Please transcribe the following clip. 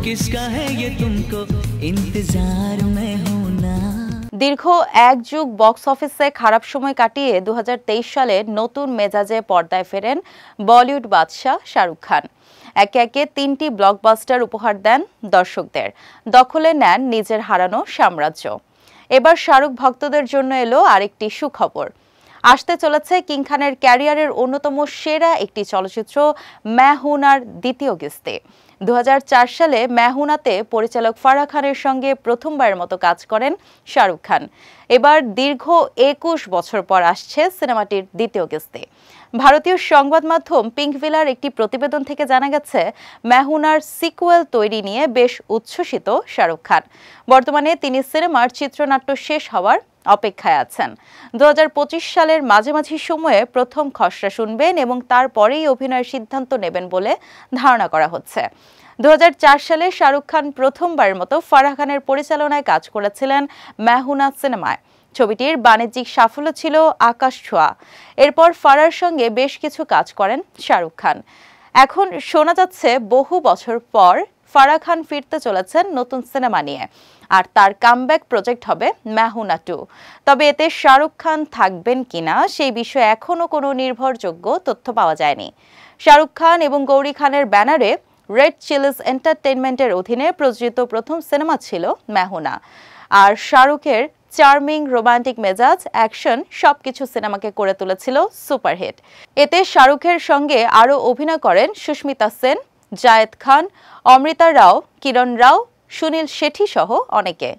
किसका है ये तुमको इंतजार में हूं ना। দীর্ঘ এক যুগ বক্স অফিসে খারাপ সময় কাটিয়ে 2023 সালে নতুন মেজাজে পর্দায় ফেরেন বলিউড বাদশা শাহরুখ খান। একে একে 3টি ব্লকবাস্টার উপহার দেন দর্শকদের, দখলে নেন নিজের হারানো সাম্রাজ্য। এবার শাহরুখ ভক্তদের জন্য এলো আরেকটি সুখবর। আসতে চলেছে কিং খানের ক্যারিয়ারের অন্যতম সেরা একটি চলচ্চিত্র मैं हूं নার দ্বিতীয় কিস্তি। 2004 সালে मैं हूं নাতে পরিচালক ফারাহ খানের সঙ্গে প্রথমবারের মতো কাজ করেন শাহরুখ খান। এবার দীর্ঘ 21 বছর পর আসছে সিনেমাটির দ্বিতীয় কিস্তি। ভারতীয় সংবাদ মাধ্যম পিঙ্কভিলার একটি প্রতিবেদন থেকে জানা গেছে मैं हूं নার সিকুয়েল তৈরি নিয়ে বেশ উচ্ছ্বসিত শাহরুখ খান। বর্তমানে তিনি সিনেমার চিত্রনাট্য শেষ হওয়ার অপেক্ষায় আছেন। 2025 সালের মাঝামাঝি সময়ে প্রথম খসড়া শুনবেন এবং তারপরেই অভিনয়ের সিদ্ধান্ত নেবেন বলে ধারণা করা হচ্ছে। 2004 সালে শাহরুখ খান প্রথমবারের মতো ফারাহ খানের পরিচালনায় কাজ করেছিলেন मैं हूं না সিনেমায়। ছবিটির বাণিজ্যিক সাফল্য ছিল আকাশ ছোঁয়া। এরপর ফারাহর সঙ্গে বেশ কিছু কাজ করেন শাহরুখ খান। এখন শোনা যাচ্ছে বহু বছর পর ফারাহ খান ফিরতে চলেছেন নতুন সিনেমা নিয়ে, আর তার কামব্যাক প্রজেক্ট হবে मैं हूं না 2। তবে এতে শাহরুখ খান থাকবেন কিনা সেই বিষয়ে এখনো কোনো নির্ভরযোগ্য তথ্য পাওয়া যায়নি। শাহরুখ খান এবং গৌরী খানের ব্যানারে রেড চিলিজ এন্টারটেইনমেন্টের অধীনে প্রযোজিত প্রথম সিনেমা ছিল मैं हूं না। আর শাহরুখের চার্মিং, রোমান্টিক মেজাজ, অ্যাকশন সবকিছু সিনেমাকে করে তুলেছিল সুপারহিট। এতে শাহরুখের সঙ্গে আরও অভিনয় করেন সুস্মিতা সেন, জায়েদ খান, অমৃতা রাও, কিরণ রাও, সুনীল শেঠি সহ অনেকে।